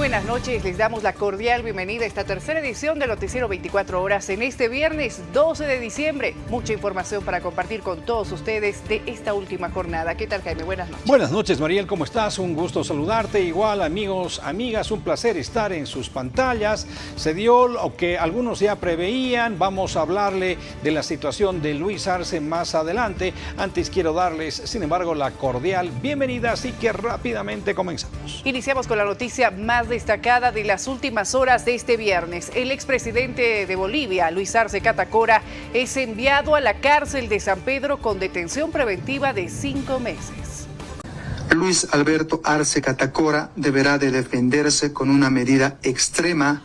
buenas noches, les damos la cordial bienvenida a esta tercera edición del Noticiero 24 Horas en este viernes 12 de diciembre. Mucha información para compartir con todos ustedes de esta última jornada. ¿Qué tal, Jaime? Buenas noches. Buenas noches, Mariel, ¿cómo estás? Un gusto saludarte. Igual, amigos, amigas, un placer estar en sus pantallas. Se dio lo que algunos ya preveían. Vamos a hablarle de la situación de Luis Arce más adelante. Antes quiero darles, sin embargo, la cordial bienvenida, así que rápidamente comenzamos. Iniciamos con la noticia más destacada de las últimas horas de este viernes. El expresidente de Bolivia, Luis Arce Catacora, es enviado a la cárcel de San Pedro con detención preventiva de 5 meses. Luis Alberto Arce Catacora deberá de defenderse con una medida extrema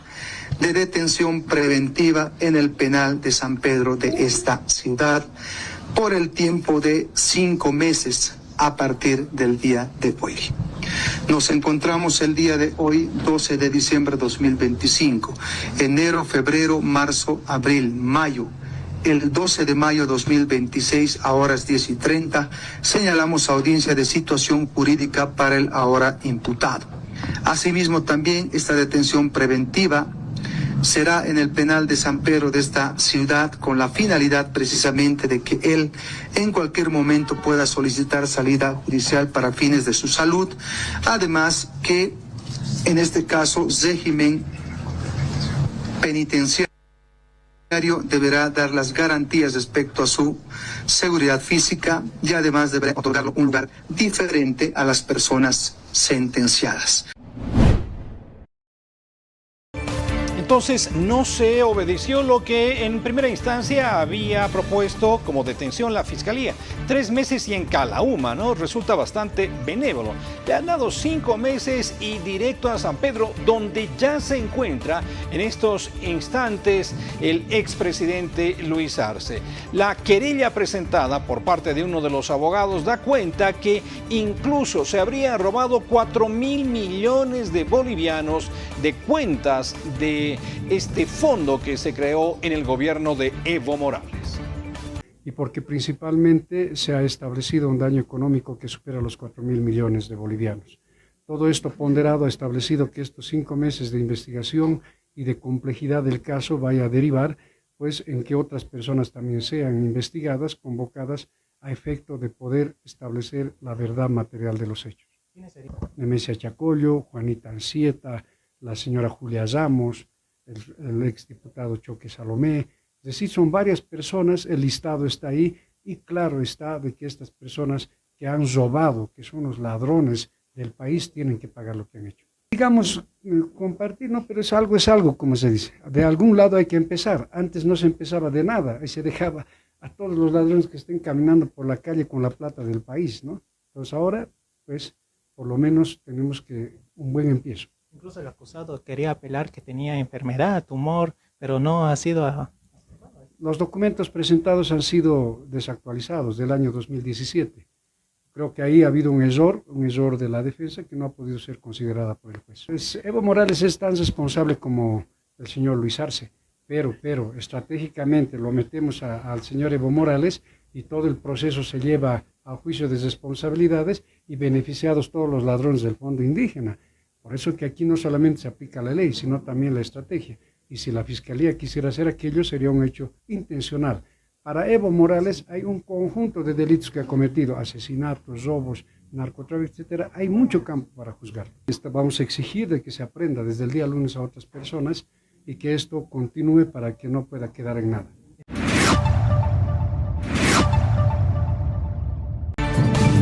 de detención preventiva en el penal de San Pedro de esta ciudad por el tiempo de 5 meses a partir del día de hoy. Nos encontramos el día de hoy, 12 de diciembre de 2025, enero, febrero, marzo, abril, mayo. El 12 de mayo de 2026, a horas 10:30, señalamos audiencia de situación jurídica para el ahora imputado. Asimismo, también esta detención preventiva será en el penal de San Pedro de esta ciudad con la finalidad precisamente de que él en cualquier momento pueda solicitar salida judicial para fines de su salud. Además que en este caso régimen penitenciario deberá dar las garantías respecto a su seguridad física y además deberá otorgarle un lugar diferente a las personas sentenciadas. Entonces no se obedeció lo que en primera instancia había propuesto como detención la Fiscalía. 3 meses y en Calauma, ¿no? Resulta bastante benévolo. Le han dado 5 meses y directo a San Pedro, donde ya se encuentra en estos instantes el expresidente Luis Arce. La querella presentada por parte de uno de los abogados da cuenta que incluso se habrían robado 4.000 millones de bolivianos de cuentas de este fondo que se creó en el gobierno de Evo Morales. Y porque principalmente se ha establecido un daño económico que supera los 4.000 millones de bolivianos. Todo esto ponderado ha establecido que estos 5 meses de investigación y de complejidad del caso vaya a derivar pues en que otras personas también sean investigadas, convocadas a efecto de poder establecer la verdad material de los hechos. Nemesia Chacollo, Juanita Ansieta, la señora Julia Ramos, el exdiputado Choque Salomé, es decir, son varias personas, el listado está ahí y claro está de que estas personas que han robado, que son los ladrones del país, tienen que pagar lo que han hecho. Digamos, compartir, no, pero es algo, como se dice, de algún lado hay que empezar, antes no se empezaba de nada, ahí se dejaba a todos los ladrones que estén caminando por la calle con la plata del país, ¿no? Entonces ahora, pues, por lo menos tenemos que un buen empiezo. Incluso el acusado quería apelar que tenía enfermedad, tumor, pero no ha sido... Los documentos presentados han sido desactualizados del año 2017. Creo que ahí ha habido un error de la defensa que no ha podido ser considerada por el juez. Pues Evo Morales es tan responsable como el señor Luis Arce, pero estratégicamente lo metemos al señor Evo Morales y todo el proceso se lleva a juicio de responsabilidades y beneficiados todos los ladrones del fondo indígena. Por eso que aquí no solamente se aplica la ley, sino también la estrategia. Y si la Fiscalía quisiera hacer aquello, sería un hecho intencional. Para Evo Morales hay un conjunto de delitos que ha cometido, asesinatos, robos, narcotráfico, etcétera. Hay mucho campo para juzgar. Vamos a exigir de que se aprenda desde el día lunes a otras personas y que esto continúe para que no pueda quedar en nada.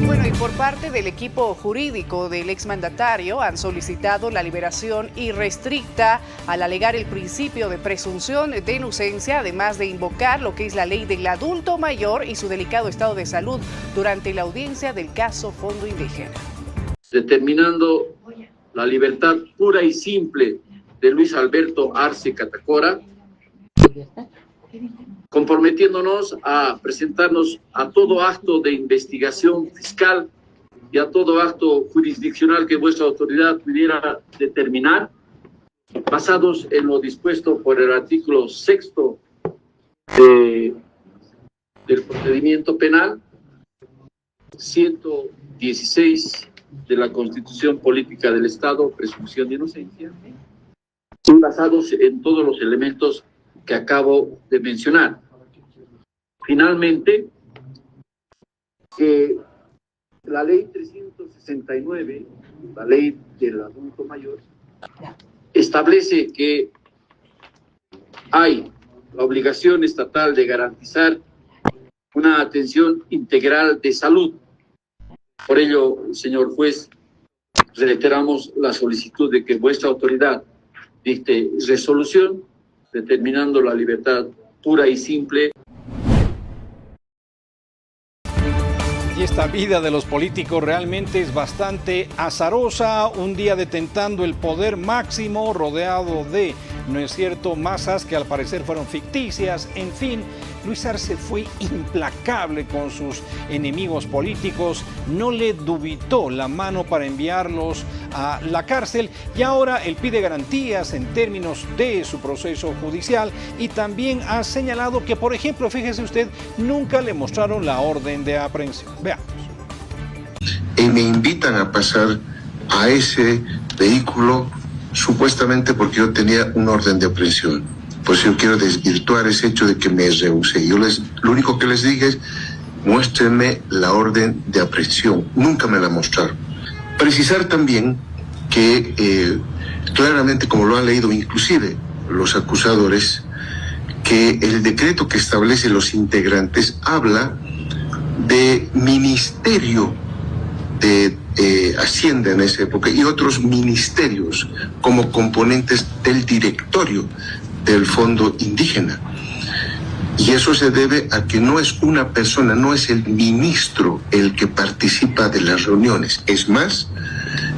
Bueno, y por parte del equipo jurídico del exmandatario han solicitado la liberación irrestricta al alegar el principio de presunción de inocencia, además de invocar lo que es la ley del adulto mayor y su delicado estado de salud durante la audiencia del caso Fondo Indígena. Determinando la libertad pura y simple de Luis Alberto Arce Catacora, comprometiéndonos a presentarnos a todo acto de investigación fiscal y a todo acto jurisdiccional que vuestra autoridad pudiera determinar, basados en lo dispuesto por el artículo 6º del procedimiento penal, 116 de la Constitución Política del Estado, presunción de inocencia, son basados en todos los elementos que acabo de mencionar. Finalmente, la ley 369, la ley del adulto mayor, establece que hay la obligación estatal de garantizar una atención integral de salud. Por ello, señor juez, reiteramos la solicitud de que vuestra autoridad dicte resolución determinando la libertad pura y simple. Y esta vida de los políticos realmente es bastante azarosa, un día detentando el poder máximo, rodeado de, no es cierto, masas que al parecer fueron ficticias, en fin. Luis Arce fue implacable con sus enemigos políticos, no le dubitó la mano para enviarlos a la cárcel y ahora él pide garantías en términos de su proceso judicial y también ha señalado que, por ejemplo, fíjese usted, nunca le mostraron la orden de aprehensión. Veamos. Y me invitan a pasar a ese vehículo supuestamente porque yo tenía una orden de aprehensión. Pues yo quiero desvirtuar ese hecho de que me rehusé. Lo único que les dije es, muéstrenme la orden de aprehensión. Nunca me la mostraron. Precisar también que claramente, como lo han leído inclusive los acusadores, que el decreto que establece los integrantes habla de ministerio de Hacienda en esa época y otros ministerios como componentes del directorio del Fondo Indígena. Y eso se debe a que no es una persona, no es el ministro el que participa de las reuniones. Es más,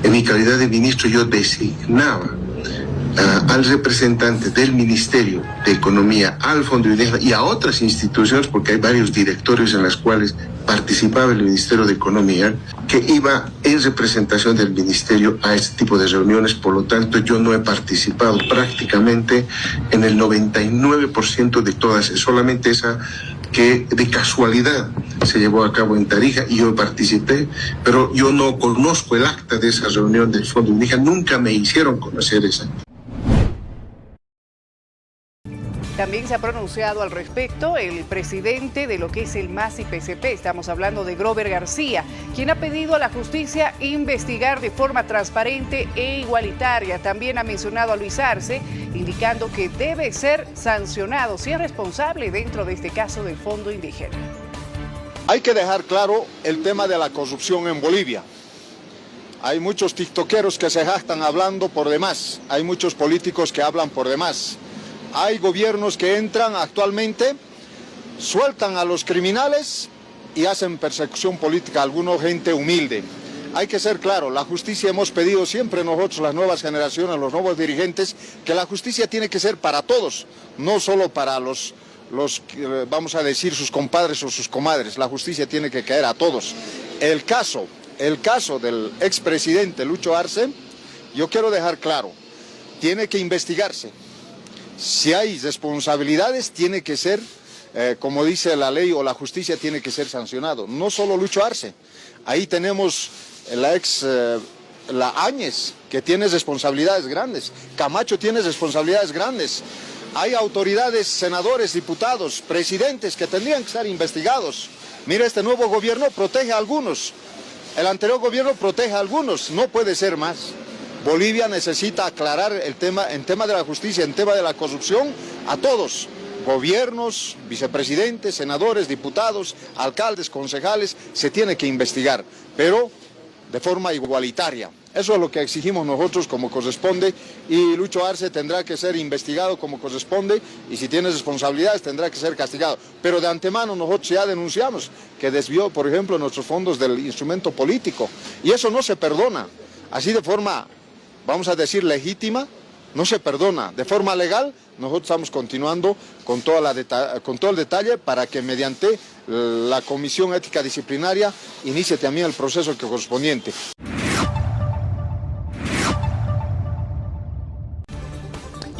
en mi calidad de ministro yo designaba al representante del Ministerio de Economía, al Fondo Indígena y a otras instituciones, porque hay varios directorios en los cuales participaba el Ministerio de Economía, que iba en representación del Ministerio a este tipo de reuniones. Por lo tanto, yo no he participado prácticamente en el 99% de todas, solamente esa que de casualidad se llevó a cabo en Tarija y yo participé, pero yo no conozco el acta de esa reunión del Fondo Indígena, nunca me hicieron conocer esa. También se ha pronunciado al respecto el presidente de lo que es el MAS y PCP, estamos hablando de Grover García, quien ha pedido a la justicia investigar de forma transparente e igualitaria. También ha mencionado a Luis Arce, indicando que debe ser sancionado si es responsable dentro de este caso del Fondo Indígena. Hay que dejar claro el tema de la corrupción en Bolivia. Hay muchos tiktokeros que se jactan hablando por demás, hay muchos políticos que hablan por demás. Hay gobiernos que entran actualmente, sueltan a los criminales y hacen persecución política a alguna gente humilde. Hay que ser claro, la justicia hemos pedido siempre nosotros, las nuevas generaciones, los nuevos dirigentes, que la justicia tiene que ser para todos, no solo para los vamos a decir, sus compadres o sus comadres. La justicia tiene que caer a todos. El caso del expresidente Lucho Arce, yo quiero dejar claro, tiene que investigarse. Si hay responsabilidades, tiene que ser, como dice la ley o la justicia, tiene que ser sancionado. No solo Lucho Arce, ahí tenemos la Áñez, que tiene responsabilidades grandes. Camacho tiene responsabilidades grandes. Hay autoridades, senadores, diputados, presidentes que tendrían que estar investigados. Mira, este nuevo gobierno protege a algunos. El anterior gobierno protege a algunos. No puede ser más. Bolivia necesita aclarar el tema, en tema de la justicia, en tema de la corrupción, a todos, gobiernos, vicepresidentes, senadores, diputados, alcaldes, concejales, se tiene que investigar, pero de forma igualitaria. Eso es lo que exigimos nosotros como corresponde y Lucho Arce tendrá que ser investigado como corresponde y si tiene responsabilidades tendrá que ser castigado. Pero de antemano nosotros ya denunciamos que desvió, por ejemplo, nuestros fondos del instrumento político y eso no se perdona, así de forma, vamos a decir, legítima, no se perdona. De forma legal, nosotros estamos continuando con todo el detalle para que mediante la Comisión Ética Disciplinaria inicie también el proceso que correspondiente.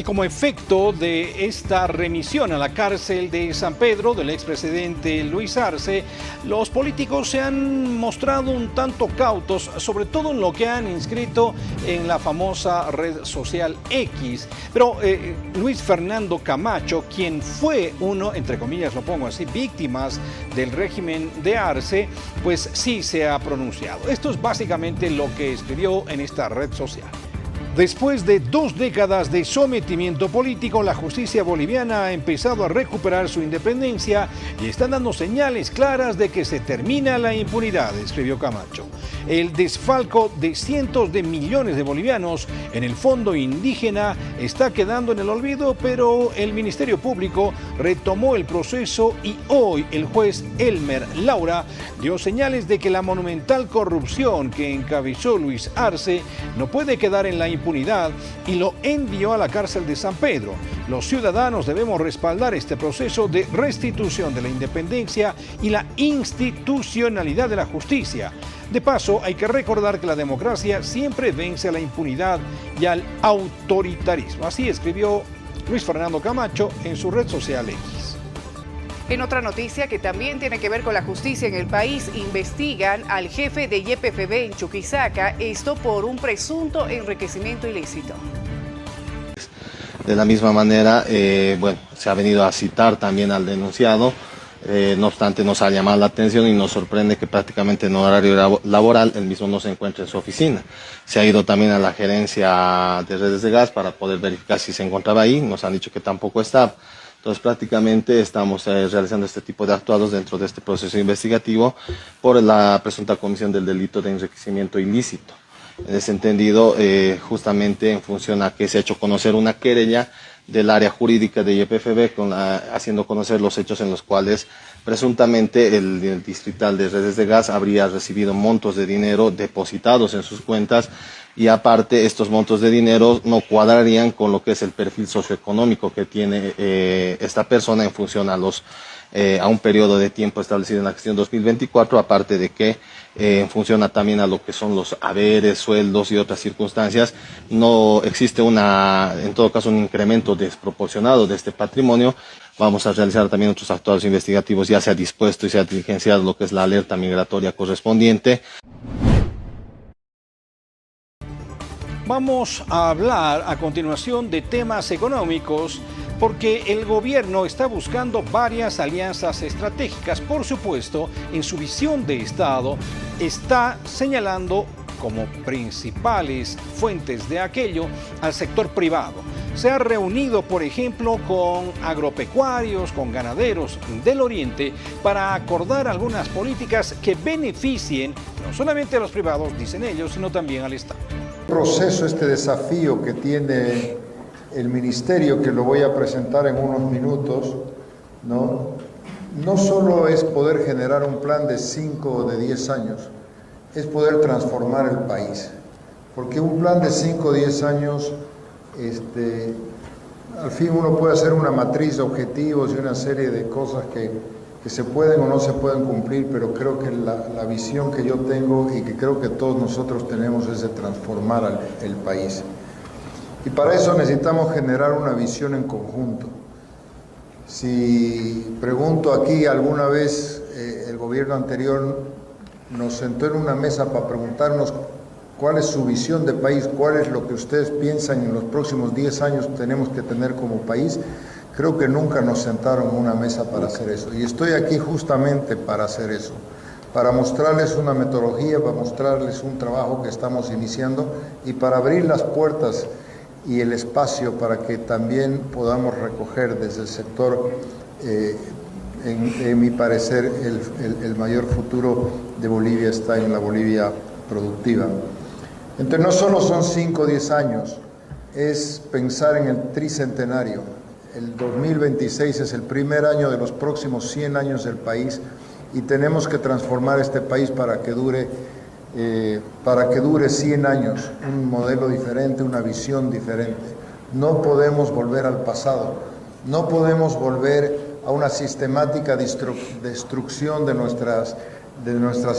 Y como efecto de esta remisión a la cárcel de San Pedro del expresidente Luis Arce, los políticos se han mostrado un tanto cautos, sobre todo en lo que han inscrito en la famosa red social X. Pero Luis Fernando Camacho, quien fue uno, entre comillas lo pongo así, víctimas del régimen de Arce, pues sí se ha pronunciado. Esto es básicamente lo que escribió en esta red social. Después de 2 décadas de sometimiento político, la justicia boliviana ha empezado a recuperar su independencia y están dando señales claras de que se termina la impunidad, escribió Camacho. El desfalco de cientos de millones de bolivianos en el fondo indígena está quedando en el olvido, pero el Ministerio Público retomó el proceso y hoy el juez Elmer Laura dio señales de que la monumental corrupción que encabezó Luis Arce no puede quedar en la impunidad y lo envió a la cárcel de San Pedro. Los ciudadanos debemos respaldar este proceso de restitución de la independencia y la institucionalidad de la justicia. De paso, hay que recordar que la democracia siempre vence a la impunidad y al autoritarismo. Así escribió Luis Fernando Camacho en su red social X. En otra noticia que también tiene que ver con la justicia en el país, investigan al jefe de YPFB en Chuquisaca, esto por un presunto enriquecimiento ilícito. De la misma manera, se ha venido a citar también al denunciado, no obstante nos ha llamado la atención y nos sorprende que prácticamente en horario laboral el mismo no se encuentra en su oficina. Se ha ido también a la gerencia de redes de gas para poder verificar si se encontraba ahí, nos han dicho que tampoco está. Entonces prácticamente estamos realizando este tipo de actuados dentro de este proceso investigativo por la presunta comisión del delito de enriquecimiento ilícito. En ese entendido, justamente en función a que se ha hecho conocer una querella del área jurídica de YPFB haciendo conocer los hechos en los cuales presuntamente el distrital de redes de gas habría recibido montos de dinero depositados en sus cuentas y aparte estos montos de dinero no cuadrarían con lo que es el perfil socioeconómico que tiene esta persona en función a un periodo de tiempo establecido en la gestión 2024, aparte de que en función también a lo que son los haberes, sueldos y otras circunstancias, no existe en todo caso un incremento desproporcionado de este patrimonio. Vamos a realizar también otros actuados investigativos, ya se ha dispuesto y se ha diligenciado lo que es la alerta migratoria correspondiente. Vamos a hablar a continuación de temas económicos porque el gobierno está buscando varias alianzas estratégicas. Por supuesto, en su visión de Estado está señalando como principales fuentes de aquello al sector privado. Se ha reunido, por ejemplo, con agropecuarios, con ganaderos del Oriente para acordar algunas políticas que beneficien no solamente a los privados, dicen ellos, sino también al Estado. Proceso, este desafío que tiene el ministerio, que lo voy a presentar en unos minutos, no solo es poder generar un plan de 5 o de 10 años, es poder transformar el país, porque un plan de 5 o 10 años, al fin uno puede hacer una matriz de objetivos y una serie de cosas que se pueden o no se pueden cumplir, pero creo que la visión que yo tengo y que creo que todos nosotros tenemos es de transformar el país. Y para eso necesitamos generar una visión en conjunto. Si pregunto aquí, alguna vez el gobierno anterior nos sentó en una mesa para preguntarnos cuál es su visión de país, cuál es lo que ustedes piensan en los próximos 10 años tenemos que tener como país, creo que nunca nos sentaron en una mesa para hacer eso. Y estoy aquí justamente para hacer eso, para mostrarles una metodología, para mostrarles un trabajo que estamos iniciando y para abrir las puertas y el espacio para que también podamos recoger desde el sector, en mi parecer, el mayor futuro de Bolivia está en la Bolivia productiva. Entonces no solo son 5 o 10 años, es pensar en el tricentenario. El 2026 es el primer año de los próximos 100 años del país y tenemos que transformar este país para que dure 100 años, un modelo diferente, una visión diferente. No podemos volver al pasado, no podemos volver a una sistemática destrucción de nuestras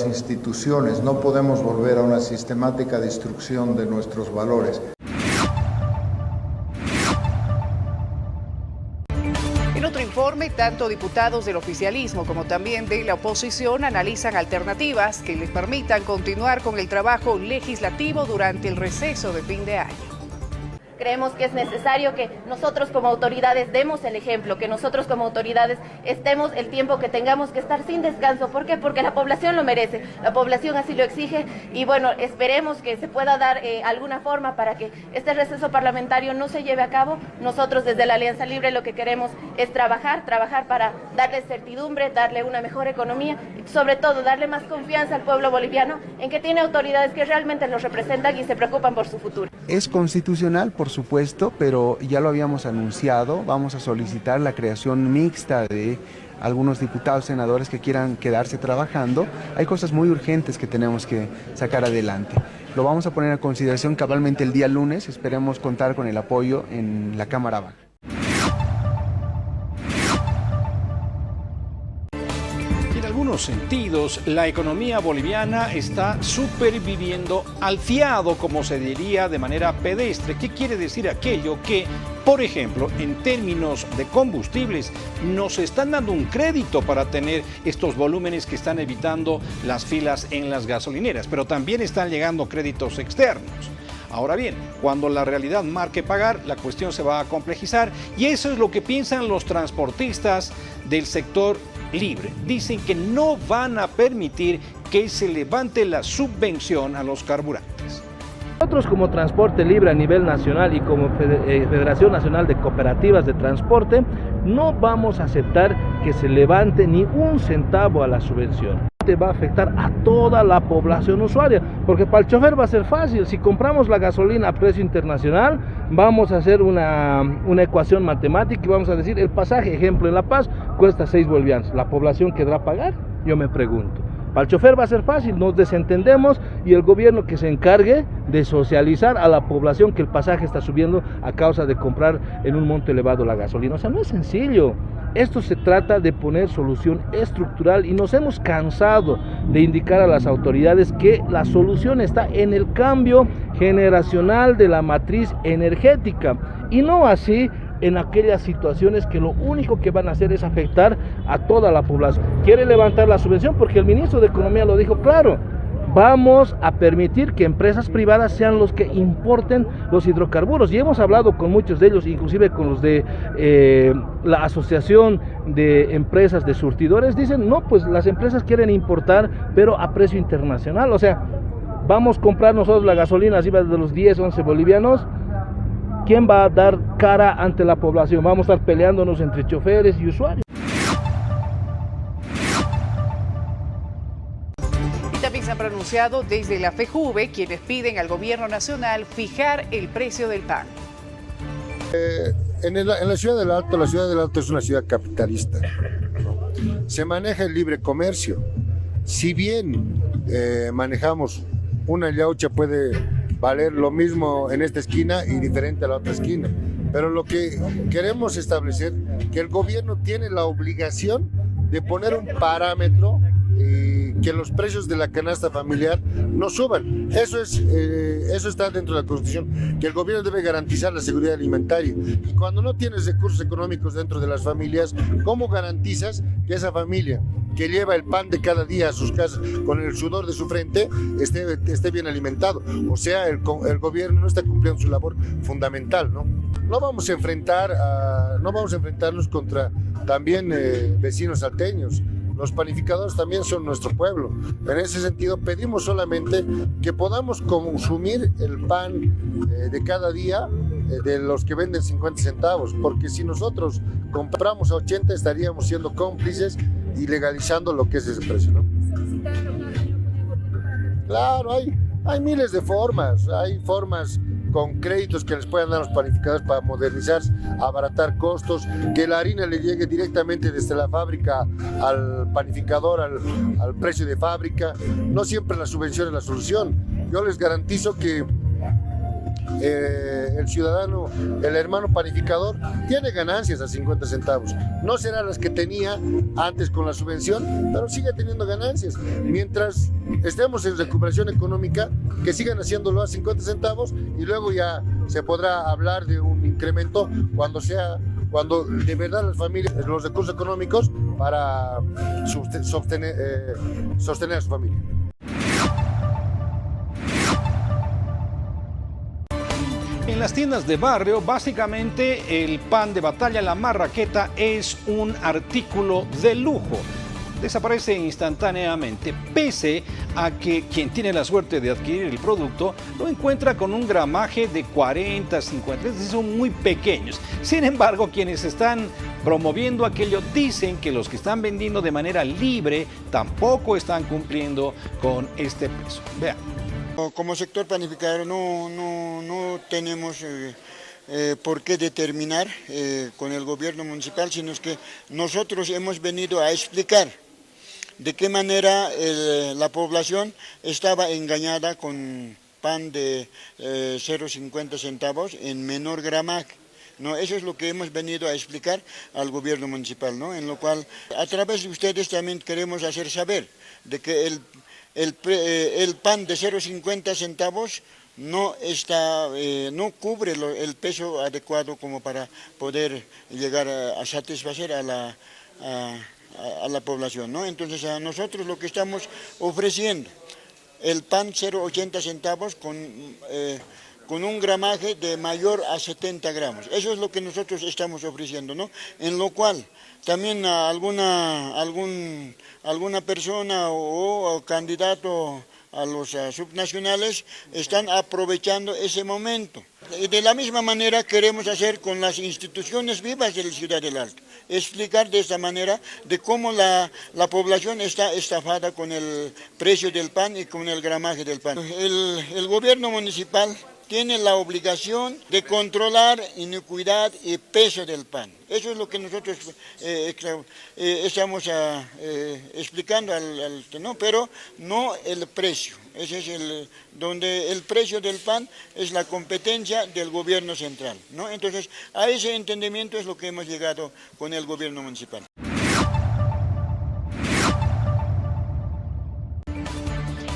instituciones, no podemos volver a una sistemática destrucción de nuestros valores. otro informe, tanto diputados del oficialismo como también de la oposición analizan alternativas que les permitan continuar con el trabajo legislativo durante el receso de fin de año. Creemos que es necesario que nosotros como autoridades demos el ejemplo, que nosotros como autoridades estemos el tiempo que tengamos que estar sin descanso. ¿Por qué? Porque la población lo merece, la población así lo exige y bueno, esperemos que se pueda dar alguna forma para que este receso parlamentario no se lleve a cabo. Nosotros desde la Alianza Libre lo que queremos es trabajar para darle certidumbre, darle una mejor economía y sobre todo darle más confianza al pueblo boliviano en que tiene autoridades que realmente los representan y se preocupan por su futuro. Es constitucional, por supuesto, pero ya lo habíamos anunciado, vamos a solicitar la creación mixta de algunos diputados, senadores que quieran quedarse trabajando. Hay cosas muy urgentes que tenemos que sacar adelante. Lo vamos a poner a consideración cabalmente el día lunes, esperemos contar con el apoyo en la Cámara Baja. En algunos sentidos, la economía boliviana está superviviendo al fiado, como se diría de manera pedestre. ¿Qué quiere decir aquello? Que, por ejemplo, en términos de combustibles, nos están dando un crédito para tener estos volúmenes que están evitando las filas en las gasolineras, pero también están llegando créditos externos. Ahora bien, cuando la realidad marque pagar, la cuestión se va a complejizar y eso es lo que piensan los transportistas del sector libre. Dicen que no van a permitir que se levante la subvención a los carburantes. Nosotros como Transporte Libre a nivel nacional y como Federación Nacional de Cooperativas de Transporte no vamos a aceptar que se levante ni un centavo a la subvención. Va a afectar a toda la población usuaria, porque para el chofer va a ser fácil. Si compramos la gasolina a precio internacional, vamos a hacer una ecuación matemática y vamos a decir el pasaje, ejemplo, en La Paz cuesta 6 bolivianos. ¿La población querrá pagar? Yo me pregunto. Para el chofer va a ser fácil, nos desentendemos y el gobierno que se encargue de socializar a la población que el pasaje está subiendo a causa de comprar en un monto elevado la gasolina. O sea, no es sencillo. Esto se trata de poner solución estructural y nos hemos cansado de indicar a las autoridades que la solución está en el cambio generacional de la matriz energética y no así en aquellas situaciones que lo único que van a hacer es afectar a toda la población. Quiere levantar la subvención porque el ministro de Economía lo dijo claro. Vamos a permitir que empresas privadas sean los que importen los hidrocarburos y hemos hablado con muchos de ellos, inclusive con los de la Asociación de Empresas de Surtidores. Dicen, no, pues las empresas quieren importar, pero a precio internacional. O sea, vamos a comprar nosotros la gasolina arriba de los 10, 11 bolivianos. ¿Quién va a dar cara ante la población? Vamos a estar peleándonos entre choferes y usuarios. También se han pronunciado desde la FEJUVE, quienes piden al gobierno nacional fijar el precio del pan. En la ciudad del Alto es una ciudad capitalista, ¿no? Se maneja el libre comercio. Si bien manejamos una yaucha puede valer lo mismo en esta esquina y diferente a la otra esquina, pero lo que queremos establecer que el gobierno tiene la obligación de poner un parámetro que los precios de la canasta familiar no suban. Eso está dentro de la Constitución, que el gobierno debe garantizar la seguridad alimentaria. Y cuando no tienes recursos económicos dentro de las familias, ¿cómo garantizas que esa familia que lleva el pan de cada día a sus casas con el sudor de su frente esté bien alimentado? O sea, el gobierno no está cumpliendo su labor fundamental, ¿no? No vamos a enfrentarnos contra también vecinos salteños. Los panificadores también son nuestro pueblo. En ese sentido, pedimos solamente que podamos consumir el pan de cada día de los que venden 50 centavos, porque si nosotros compramos a 80 estaríamos siendo cómplices y legalizando lo que es ese precio, ¿no? Claro, hay miles de formas. Hay formas con créditos que les puedan dar los panificadores para modernizarse, abaratar costos, que la harina le llegue directamente desde la fábrica al panificador, al precio de fábrica. No siempre la subvención es la solución. Yo les garantizo que el ciudadano, el hermano panificador, tiene ganancias a 50 centavos. No serán las que tenía antes con la subvención, pero sigue teniendo ganancias. Mientras estemos en recuperación económica, que sigan haciéndolo a 50 centavos y luego ya se podrá hablar de un incremento cuando sea cuando de verdad las familias los recursos económicos para sostener a su familia. En las tiendas de barrio, básicamente el pan de batalla, la marraqueta, es un artículo de lujo. Desaparece instantáneamente, pese a que quien tiene la suerte de adquirir el producto lo encuentra con un gramaje de 40, 50, es decir, son muy pequeños. Sin embargo, quienes están promoviendo aquello dicen que los que están vendiendo de manera libre tampoco están cumpliendo con este peso. Vean. Como sector panificador no tenemos por qué determinar con el gobierno municipal, sino que nosotros hemos venido a explicar de qué manera la población estaba engañada con pan de 0,50 centavos en menor gramaje. ¿No? Eso es lo que hemos venido a explicar al gobierno municipal, ¿no? En lo cual a través de ustedes también queremos hacer saber de que el pan de 0,50 centavos no cubre el peso adecuado como para poder llegar a satisfacer a la población, ¿no? Entonces a nosotros lo que estamos ofreciendo, el pan 0,80 centavos con un gramaje de mayor a 70 gramos. Eso es lo que nosotros estamos ofreciendo, ¿no? En lo cual también alguna persona o candidato a los subnacionales están aprovechando ese momento. Y de la misma manera queremos hacer con las instituciones vivas de la Ciudad del Alto, explicar de esta manera de cómo la población está estafada con el precio del pan y con el gramaje del pan. El gobierno municipal tiene la obligación de controlar iniquidad y peso del pan. Eso es lo que nosotros estamos explicando, ¿no? Pero no el precio. Ese es donde el precio del pan es la competencia del gobierno central, ¿no? Entonces, a ese entendimiento es lo que hemos llegado con el gobierno municipal.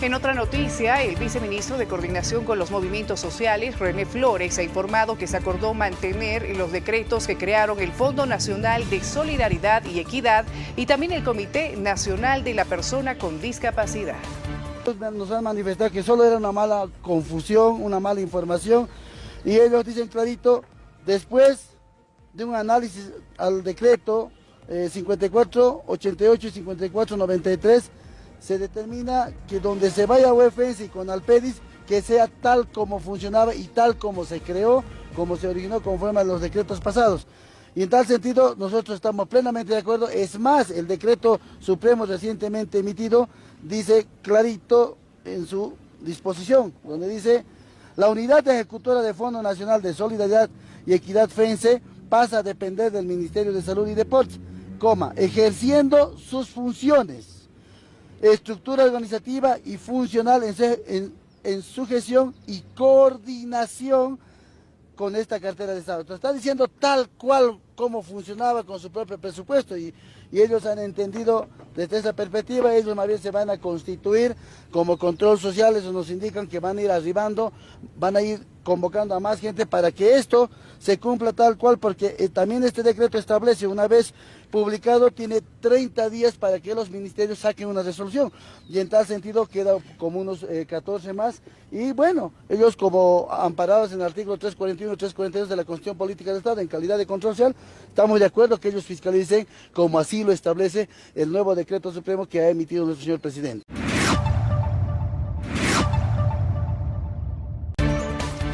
En otra noticia, el viceministro de Coordinación con los Movimientos Sociales, René Flores, ha informado que se acordó mantener los decretos que crearon el Fondo Nacional de Solidaridad y Equidad y también el Comité Nacional de la Persona con Discapacidad. Nos han manifestado que solo era una mala confusión, una mala información, y ellos dicen clarito, después de un análisis al decreto 5488 y 5493, se determina que donde se vaya a UFS y con Alpedis, que sea tal como funcionaba y tal como se creó, como se originó conforme a los decretos pasados. Y en tal sentido nosotros estamos plenamente de acuerdo. Es más, el decreto supremo recientemente emitido dice clarito en su disposición, donde dice: la unidad ejecutora del Fondo Nacional de Solidaridad y Equidad FENSE pasa a depender del Ministerio de Salud y Deportes, ejerciendo sus funciones, estructura organizativa y funcional en su gestión y coordinación con esta cartera de Estado. Entonces, está diciendo tal cual como funcionaba con su propio presupuesto y ellos han entendido desde esa perspectiva. Ellos más bien se van a constituir como control social. Eso nos indican que van a ir arribando, van a ir convocando a más gente para que esto se cumpla tal cual, porque también este decreto establece, una vez publicado, tiene 30 días para que los ministerios saquen una resolución, y en tal sentido queda como unos 14 más, y bueno, ellos como amparados en el artículo 341 y 342 de la Constitución Política del Estado, en calidad de control social, estamos de acuerdo que ellos fiscalicen como así lo establece el nuevo decreto supremo que ha emitido nuestro señor presidente.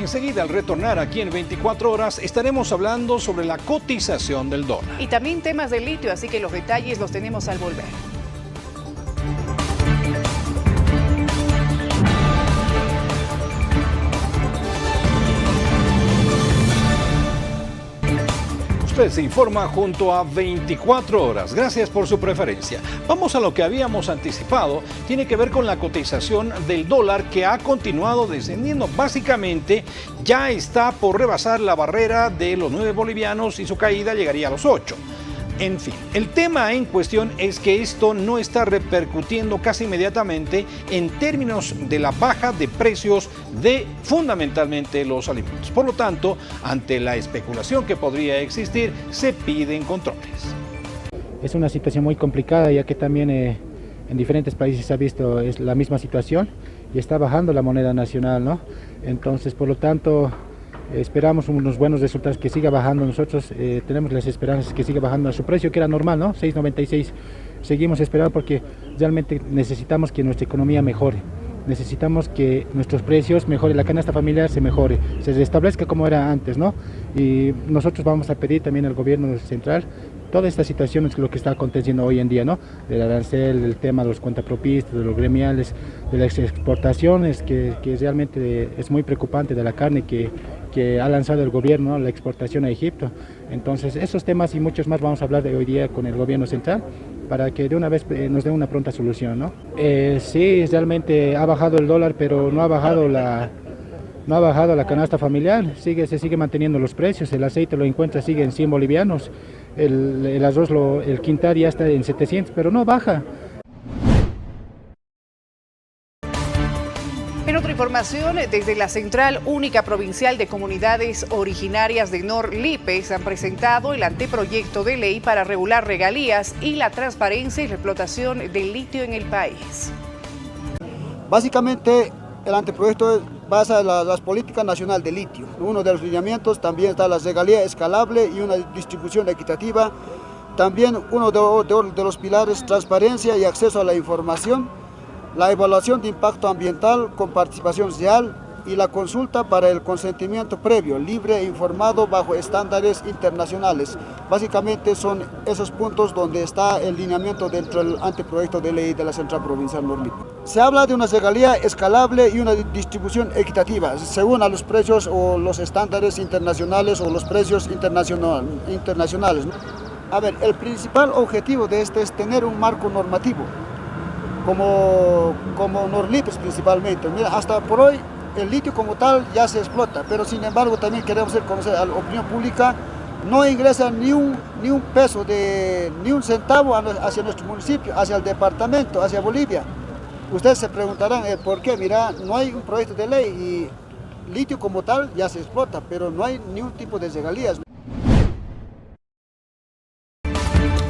Enseguida, al retornar aquí en 24 horas, estaremos hablando sobre la cotización del dólar. Y también temas de litio, así que los detalles los tenemos al volver. Usted se informa junto a 24 horas. Gracias por su preferencia. Vamos a lo que habíamos anticipado. Tiene que ver con la cotización del dólar, que ha continuado descendiendo. Básicamente ya está por rebasar la barrera de los 9 bolivianos y su caída llegaría a los 8. En fin, el tema en cuestión es que esto no está repercutiendo casi inmediatamente en términos de la baja de precios de fundamentalmente los alimentos. Por lo tanto, ante la especulación que podría existir, se piden controles. Es una situación muy complicada, ya que también en diferentes países se ha visto es la misma situación y está bajando la moneda nacional, ¿no? Entonces, por lo tanto, esperamos unos buenos resultados, que siga bajando. Nosotros tenemos las esperanzas que siga bajando a su precio, que era normal, ¿no? 6.96. Seguimos esperando porque realmente necesitamos que nuestra economía mejore. Necesitamos que nuestros precios mejoren, la canasta familiar se mejore, se restablezca como era antes, ¿no? Y nosotros vamos a pedir también al gobierno central toda esta situación, es lo que está aconteciendo hoy en día, ¿no? Del arancel, el tema de los cuentapropistas, de los gremiales, de las exportaciones, que realmente es muy preocupante, de la carne que ha lanzado el gobierno, ¿no? La exportación a Egipto. Entonces, esos temas y muchos más vamos a hablar de hoy día con el gobierno central, para que de una vez nos dé una pronta solución, ¿no? Sí, realmente ha bajado el dólar, pero no ha bajado la canasta familiar, se sigue manteniendo los precios. El aceite lo encuentra, sigue en 100 bolivianos, el arroz, el quintal ya está en 700, pero no baja. En otra información, desde la Central Única Provincial de Comunidades Originarias de Norlipes han presentado el anteproyecto de ley para regular regalías y la transparencia y la explotación del litio en el país. Básicamente, el anteproyecto basa las políticas nacionales de litio. Uno de los lineamientos también está la regalía escalable y una distribución equitativa. También uno de los pilares, transparencia y acceso a la información, la evaluación de impacto ambiental con participación real y la consulta para el consentimiento previo, libre e informado bajo estándares internacionales. Básicamente son esos puntos donde está el lineamiento dentro del anteproyecto de ley de la Central Provincial Norlipes. Se habla de una regalía escalable y una distribución equitativa, según a los precios o los estándares internacionales o los precios internacionales. A ver, el principal objetivo de este es tener un marco normativo, como Norlipes principalmente. Mira, hasta por hoy el litio como tal ya se explota, pero sin embargo también queremos hacer conocer a la opinión pública, no ingresa ni un peso, ni un centavo hacia nuestro municipio, hacia el departamento, hacia Bolivia. Ustedes se preguntarán por qué. Mira, no hay un proyecto de ley y litio como tal ya se explota, pero no hay ni un tipo de regalías.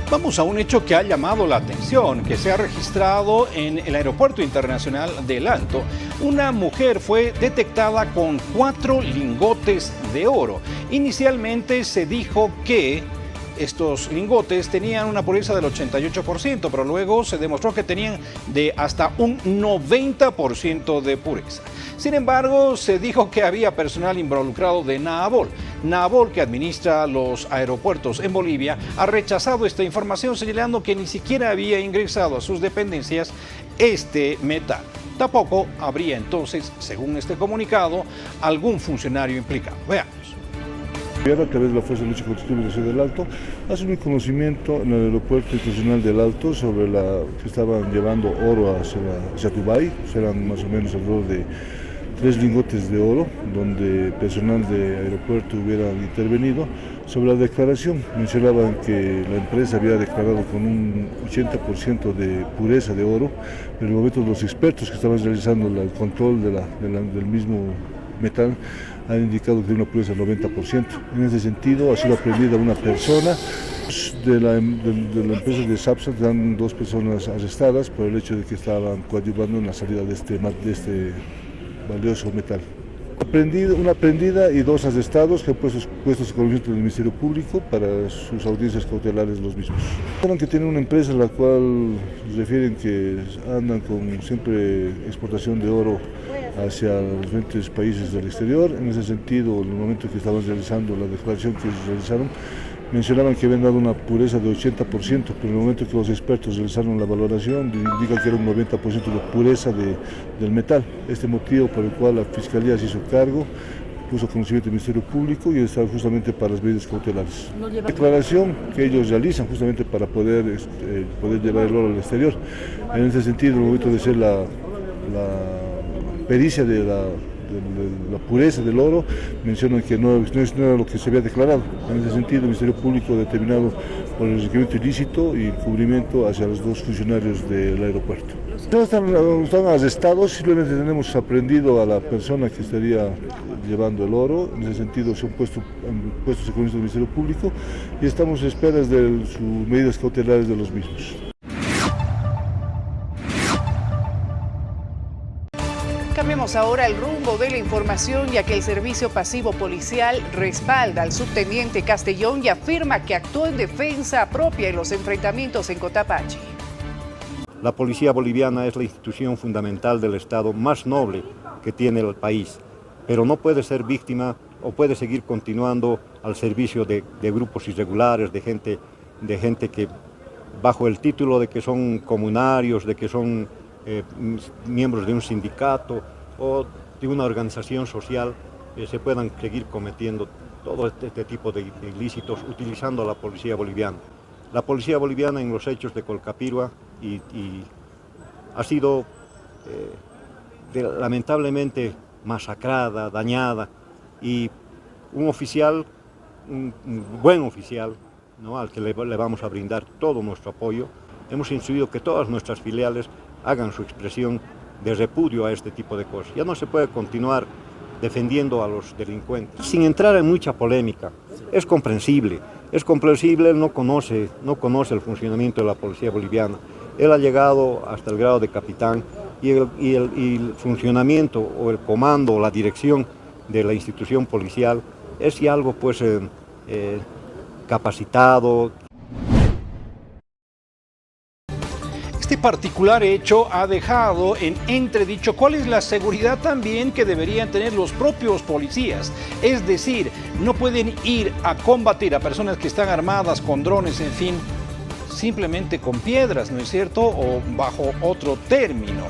Vamos a un hecho que ha llamado la atención, que se ha registrado en el Aeropuerto Internacional del Alto. Una mujer fue detectada con 4 lingotes de oro. Inicialmente se dijo que estos lingotes tenían una pureza del 88%, pero luego se demostró que tenían de hasta un 90% de pureza. Sin embargo, se dijo que había personal involucrado de Naabol. Naabol, que administra los aeropuertos en Bolivia, ha rechazado esta información, señalando que ni siquiera había ingresado a sus dependencias este metal. Tampoco habría entonces, según este comunicado, algún funcionario implicado. Veamos. A través de la Fuerza de Lucha contra el Crimen de la Ciudad del Alto, hace un conocimiento en el Aeropuerto Internacional del Alto sobre que estaban llevando oro hacia Dubái. Eran más o menos alrededor de 3 lingotes de oro, donde personal de aeropuerto hubieran intervenido. Sobre la declaración, mencionaban que la empresa había declarado con un 80% de pureza de oro, pero en el momento los expertos que estaban realizando el control del mismo metal han indicado que tiene una pureza del 90%. En ese sentido, ha sido aprendida una persona de la empresa de Sapsa. Dan 2 personas arrestadas por el hecho de que estaban coadyuvando en la salida de este valioso metal. Una aprendida y 2 arrestados que han puesto su conocimiento del Ministerio Público para sus audiencias cautelares los mismos. Que tienen una empresa en la cual refieren que andan con siempre exportación de oro hacia los diferentes países del exterior. En ese sentido, en el momento que estaban realizando la declaración que realizaron, mencionaban que habían dado una pureza de 80%, pero en el momento que los expertos realizaron la valoración, indica que era un 90% de pureza del metal. Este motivo por el cual la Fiscalía se hizo cargo, puso conocimiento del Ministerio Público y está justamente para las medidas cautelares. Declaración que ellos realizan justamente para poder llevar el oro al exterior. En ese sentido, en el momento de hacer la pericia de la pureza del oro, mencionan que no era lo que se había declarado. En ese sentido, el Ministerio Público ha determinado por el enriquecimiento ilícito y encubrimiento hacia los dos funcionarios del aeropuerto. No están arrestados, simplemente tenemos aprendido a la persona que estaría llevando el oro. En ese sentido se han puesto económicos del Ministerio Público y estamos a esperas de sus medidas cautelares de los mismos. Cambiemos ahora el rumbo de la información, ya que el Servicio Pasivo Policial respalda al subteniente Castellón y afirma que actuó en defensa propia en los enfrentamientos en Cotapaxi. La policía boliviana es la institución fundamental del Estado más noble que tiene el país, pero no puede ser víctima o puede seguir continuando al servicio de grupos irregulares, de gente que bajo el título de que son comunarios, de que son miembros de un sindicato o de una organización social, se puedan seguir cometiendo todo este tipo de ilícitos utilizando a la policía boliviana. La policía boliviana en los hechos de Colcapirua ha sido lamentablemente masacrada, dañada, y un oficial, un buen oficial, ¿no?, al que le vamos a brindar todo nuestro apoyo. Hemos instruido que todas nuestras filiales hagan su expresión de repudio a este tipo de cosas. Ya no se puede continuar defendiendo a los delincuentes. Sin entrar en mucha polémica, es comprensible, él no conoce el funcionamiento de la policía boliviana. Él ha llegado hasta el grado de capitán y el funcionamiento o el comando o la dirección de la institución policial es ya algo pues capacitado. Este particular hecho ha dejado en entredicho cuál es la seguridad también que deberían tener los propios policías. Es decir, no pueden ir a combatir a personas que están armadas con drones, en fin, simplemente con piedras, ¿no es cierto? O bajo otro término.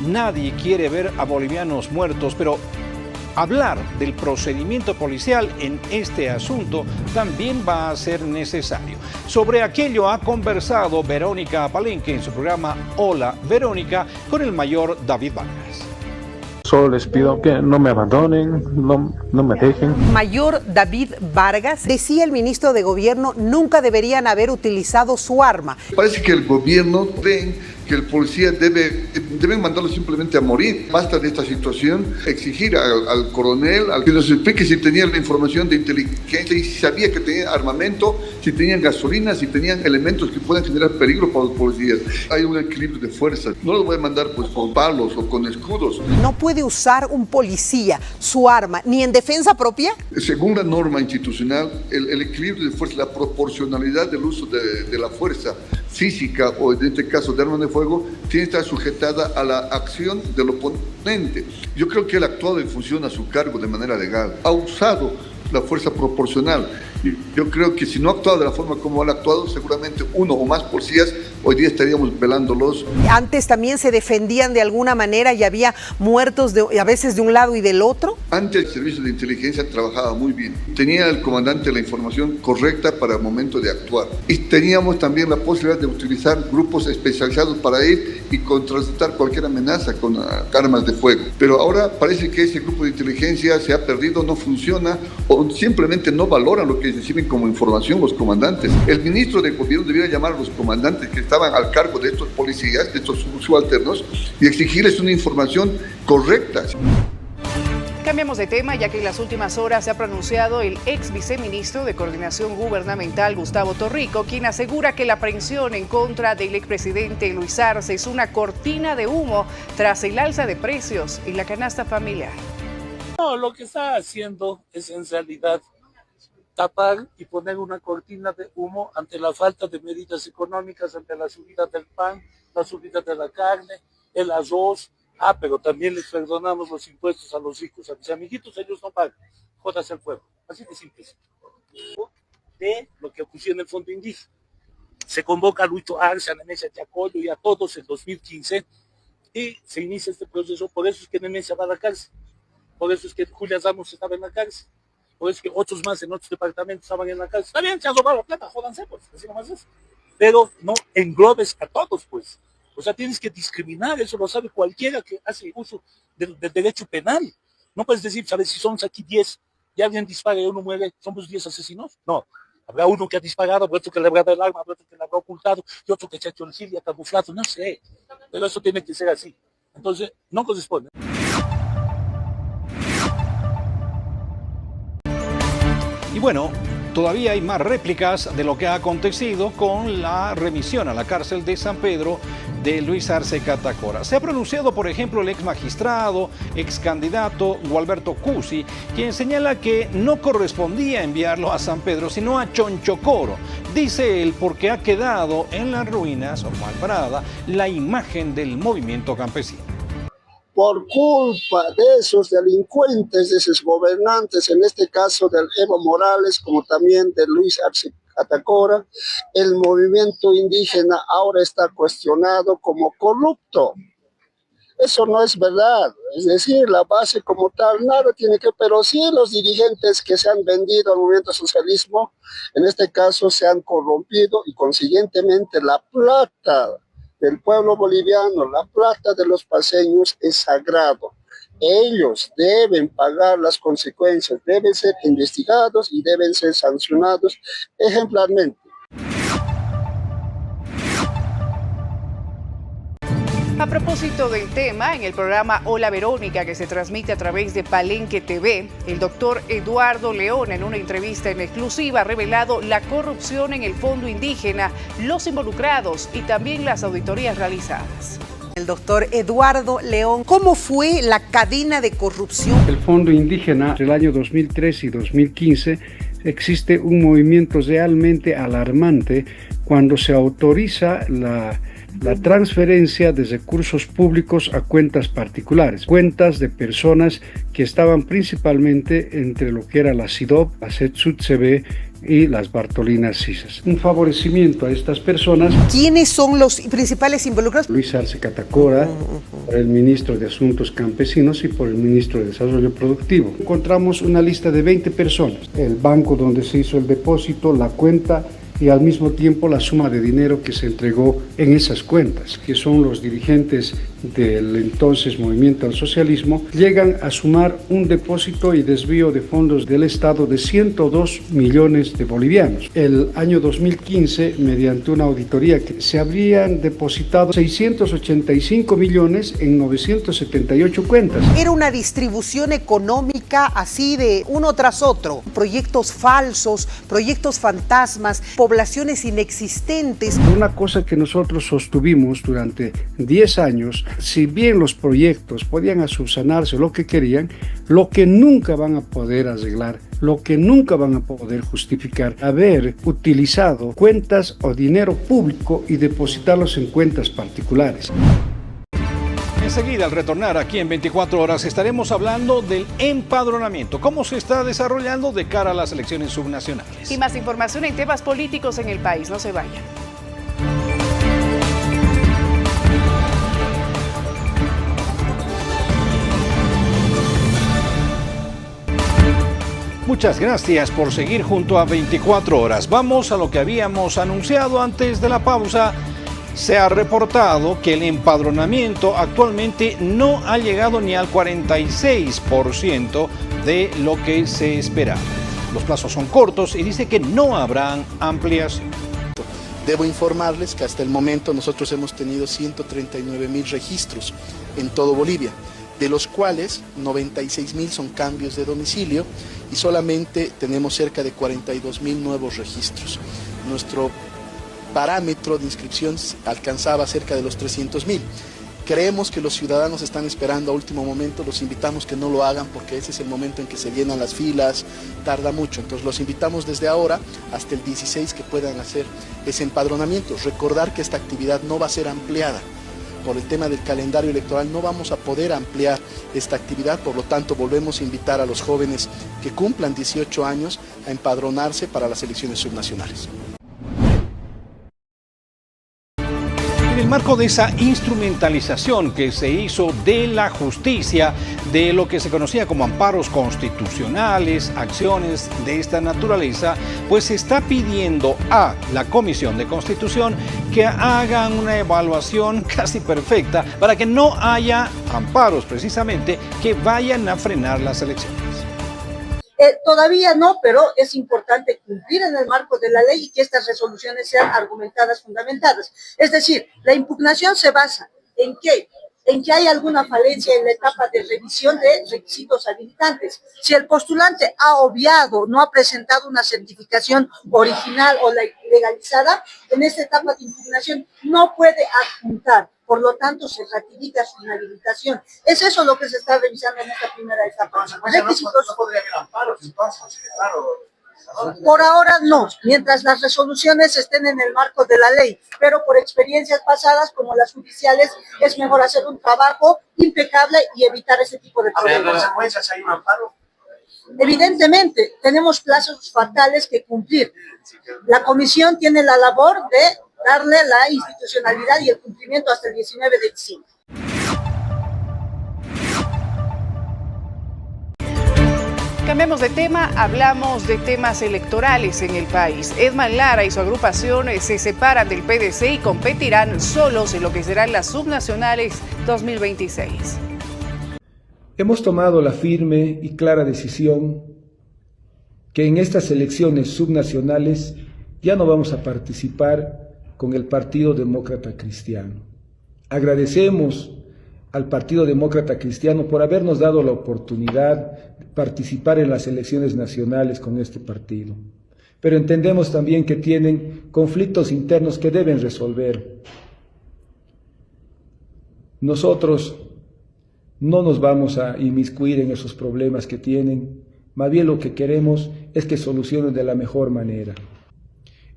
Nadie quiere ver a bolivianos muertos, pero hablar del procedimiento policial en este asunto también va a ser necesario. Sobre aquello ha conversado Verónica Palenque en su programa Hola Verónica con el mayor David Vargas. Solo les pido que no me abandonen, no me dejen. Mayor David Vargas, decía el ministro de Gobierno, nunca deberían haber utilizado su arma. Parece que el gobierno ve que el policía deben mandarlo simplemente a morir. Basta de esta situación, exigir al coronel que nos explique si tenían la información de inteligencia y si sabía que tenían armamento, si tenían gasolina, si tenían elementos que puedan generar peligro para los policías. Hay un equilibrio de fuerzas. No los voy a mandar pues con palos o con escudos. No puede usar un policía su arma ni en defensa propia. Según la norma institucional, el equilibrio de fuerza, la proporcionalidad del uso de la fuerza física o en este caso de armas de fuego tiene que estar sujetada a la acción del oponente. Yo creo que él ha actuado en función a su cargo de manera legal, ha usado la fuerza proporcional. Yo creo que si no ha actuado de la forma como él ha actuado, seguramente uno o más policías hoy día estaríamos velándolos. Antes también se defendían de alguna manera y había muertos a veces de un lado y del otro. Antes el servicio de inteligencia trabajaba muy bien. Tenía el comandante la información correcta para el momento de actuar. Y teníamos también la posibilidad de utilizar grupos especializados para ir y contrarrestar cualquier amenaza con armas de fuego. Pero ahora parece que ese grupo de inteligencia se ha perdido, no funciona o simplemente no valoran lo que reciben como información los comandantes. El ministro de Gobierno debería llamar a los comandantes que estaban al cargo de estos policías, de estos subalternos, y exigirles una información correcta. Cambiamos de tema, ya que en las últimas horas se ha pronunciado el ex viceministro de Coordinación Gubernamental, Gustavo Torrico, quien asegura que la aprehensión en contra del expresidente Luis Arce es una cortina de humo tras el alza de precios en la canasta familiar. No, lo que está haciendo es en realidad tapar y poner una cortina de humo ante la falta de medidas económicas, ante la subida del pan, la subida de la carne, el arroz. Pero también les perdonamos los impuestos a los ricos, a mis amiguitos, ellos no pagan. Jodas el pueblo. Así de simple. De lo que ocurrió en el Fondo Indígena. Se convoca a Lucho Arce, a Nemesia Chacollo y a todos en 2015 y se inicia este proceso. Por eso es que Nemesia va a la cárcel. Por eso es que Julia Ramos estaba en la cárcel. Por eso es que otros más en otros departamentos estaban en la cárcel. Está bien, se han robado la plata, jódanse, pues, así nomás es. Pero no englobes a todos, pues. O sea, tienes que discriminar, eso lo sabe cualquiera que hace uso del derecho penal. No puedes decir, ¿sabes? Si somos aquí 10 y alguien dispara y uno muere, ¿somos 10 asesinos? No. Habrá uno que ha disparado, otro que le habrá dado el arma, otro que le habrá ocultado, y otro que se ha hecho el gil y ha camuflado, no sé. Pero eso tiene que ser así. Entonces, no corresponde. Y bueno, todavía hay más réplicas de lo que ha acontecido con la remisión a la cárcel de San Pedro de Luis Arce Catacora. Se ha pronunciado, por ejemplo, el ex magistrado, ex candidato Gualberto Cusi, quien señala que no correspondía enviarlo a San Pedro, sino a Chonchocoro. Dice él porque ha quedado en las ruinas, o mal parada, la imagen del movimiento campesino. Por culpa de esos delincuentes, de esos gobernantes, en este caso del Evo Morales, como también de Luis Arce Catacora, el movimiento indígena ahora está cuestionado como corrupto. Eso no es verdad, es decir, la base como tal, nada tiene que, pero sí los dirigentes que se han vendido al movimiento socialismo, en este caso se han corrompido y consiguientemente la plata del pueblo boliviano, la plata de los paseños es sagrado. Ellos deben pagar las consecuencias, deben ser investigados y deben ser sancionados ejemplarmente. A propósito del tema, en el programa Hola Verónica, que se transmite a través de Palenque TV, el doctor Eduardo León, en una entrevista en exclusiva, ha revelado la corrupción en el fondo indígena, los involucrados y también las auditorías realizadas. El doctor Eduardo León, ¿cómo fue la cadena de corrupción? El fondo indígena, entre el año 2003 y 2015, existe un movimiento realmente alarmante cuando se autoriza la transferencia de recursos públicos a cuentas particulares, cuentas de personas que estaban principalmente entre lo que era la SIDOP, la CETSUTCB y las Bartolinas Cisas. Un favorecimiento a estas personas. ¿Quiénes son los principales involucrados? Luis Arce Catacora, por el ministro de Asuntos Campesinos y por el ministro de Desarrollo Productivo. Encontramos una lista de 20 personas, el banco donde se hizo el depósito, la cuenta y al mismo tiempo la suma de dinero que se entregó en esas cuentas, que son los dirigentes del entonces Movimiento al Socialismo, llegan a sumar un depósito y desvío de fondos del Estado de 102 millones de bolivianos. El año 2015, mediante una auditoría, que se habrían depositado 685 millones en 978 cuentas. Era una distribución económica así de uno tras otro, proyectos falsos, proyectos fantasmas, poblaciones inexistentes. Una cosa que nosotros sostuvimos durante 10 años, si bien los proyectos podían subsanarse lo que querían, lo que nunca van a poder arreglar, lo que nunca van a poder justificar, haber utilizado cuentas o dinero público y depositarlos en cuentas particulares. Enseguida, al retornar aquí en 24 horas, estaremos hablando del empadronamiento, cómo se está desarrollando de cara a las elecciones subnacionales. Y más información en temas políticos en el país, no se vayan. Muchas gracias por seguir junto a 24 horas. Vamos a lo que habíamos anunciado antes de la pausa. Se ha reportado que el empadronamiento actualmente no ha llegado ni al 46% de lo que se esperaba. Los plazos son cortos y dice que no habrán ampliación. Debo informarles que hasta el momento nosotros hemos tenido 139.000 registros en todo Bolivia, de los cuales 96.000 son cambios de domicilio y solamente tenemos cerca de 42.000 nuevos registros. Nuestro parámetro de inscripción alcanzaba cerca de los 300.000. Creemos que los ciudadanos están esperando a último momento, los invitamos que no lo hagan porque ese es el momento en que se llenan las filas, tarda mucho, entonces los invitamos desde ahora hasta el 16 que puedan hacer ese empadronamiento. Recordar que esta actividad no va a ser ampliada. Por el tema del calendario electoral no vamos a poder ampliar esta actividad, por lo tanto volvemos a invitar a los jóvenes que cumplan 18 años a empadronarse para las elecciones subnacionales. En el marco de esa instrumentalización que se hizo de la justicia, de lo que se conocía como amparos constitucionales, acciones de esta naturaleza, pues se está pidiendo a la Comisión de Constitución que hagan una evaluación casi perfecta para que no haya amparos precisamente que vayan a frenar las elecciones. Todavía no, pero es importante cumplir en el marco de la ley y que estas resoluciones sean argumentadas, fundamentadas. Es decir, la impugnación se basa en que hay alguna falencia en la etapa de revisión de requisitos habilitantes. Si el postulante ha obviado, no ha presentado una certificación original o legalizada, en esta etapa de impugnación no puede adjuntar. Por lo tanto, se ratifica su inhabilitación. Es eso lo que se está revisando en esta primera etapa. Requisitos. No podría haber amparos, entonces, claro. Por ahora no, mientras las resoluciones estén en el marco de la ley, pero por experiencias pasadas, como las judiciales, es mejor hacer un trabajo impecable y evitar ese tipo de problemas. ¿En consecuencias hay un amparo? Evidentemente, tenemos plazos fatales que cumplir. La comisión tiene la labor de darle la institucionalidad y el cumplimiento hasta el 19 de diciembre. Cambiamos de tema, hablamos de temas electorales en el país. Edman Lara y su agrupación se separan del PDC y competirán solos en lo que serán las subnacionales 2026. Hemos tomado la firme y clara decisión que en estas elecciones subnacionales ya no vamos a participar con el Partido Demócrata Cristiano. Agradecemos al Partido Demócrata Cristiano por habernos dado la oportunidad de participar en las elecciones nacionales con este partido. Pero entendemos también que tienen conflictos internos que deben resolver. Nosotros no nos vamos a inmiscuir en esos problemas que tienen, más bien lo que queremos es que solucionen de la mejor manera.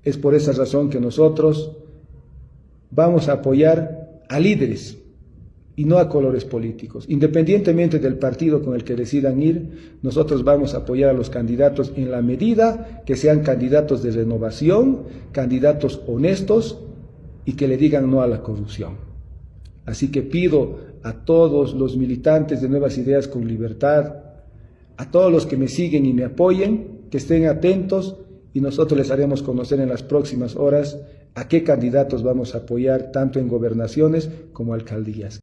Es por esa razón que nosotros vamos a apoyar a líderes y no a colores políticos. Independientemente del partido con el que decidan ir, nosotros vamos a apoyar a los candidatos en la medida que sean candidatos de renovación, candidatos honestos y que le digan no a la corrupción. Así que pido a todos los militantes de Nuevas Ideas con Libertad, a todos los que me siguen y me apoyen, que estén atentos y nosotros les haremos conocer en las próximas horas a qué candidatos vamos a apoyar tanto en gobernaciones como alcaldías.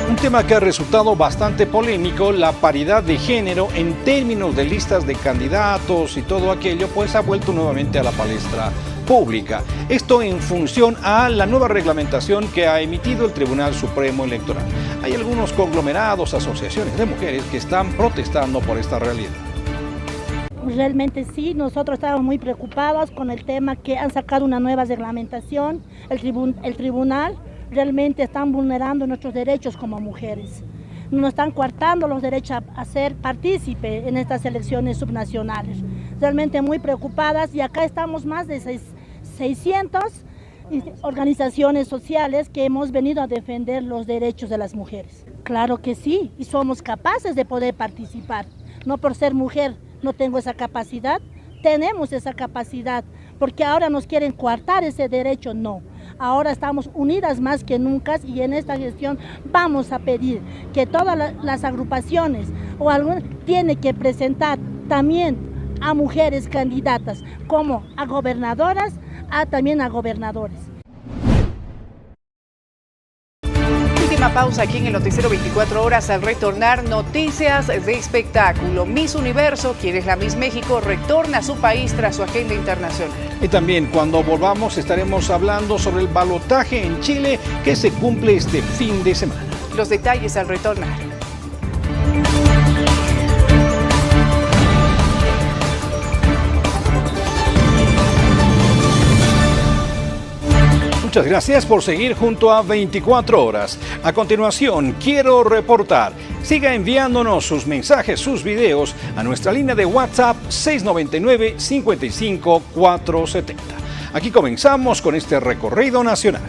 Un tema que ha resultado bastante polémico, la paridad de género en términos de listas de candidatos y todo aquello, pues ha vuelto nuevamente a la palestra pública. Esto en función a la nueva reglamentación que ha emitido el Tribunal Supremo Electoral. Hay algunos conglomerados, asociaciones de mujeres que están protestando por esta realidad. Realmente sí, nosotros estamos muy preocupados con el tema que han sacado una nueva reglamentación. El tribunal realmente están vulnerando nuestros derechos como mujeres. Nos están coartando los derechos a ser partícipe en estas elecciones subnacionales. Realmente muy preocupadas y acá estamos más de 600 organizaciones sociales que hemos venido a defender los derechos de las mujeres. Claro que sí, y somos capaces de poder participar. No por ser mujer no tengo esa capacidad, tenemos esa capacidad, porque ahora nos quieren coartar ese derecho, no. Ahora estamos unidas más que nunca y en esta gestión vamos a pedir que todas las agrupaciones o algunas tienen que presentar también a mujeres candidatas, como a gobernadoras, también a gobernadores. Última pausa aquí en el Noticiero 24 Horas. Al retornar, noticias de espectáculo. Miss Universo, quien es la Miss México, retorna a su país tras su agenda internacional. Y también cuando volvamos estaremos hablando sobre el balotaje en Chile que se cumple este fin de semana. Los detalles al retornar. Muchas gracias por seguir junto a 24 Horas. A continuación, quiero reportar. Siga enviándonos sus mensajes, sus videos a nuestra línea de WhatsApp 699-55-470. Aquí comenzamos con este recorrido nacional.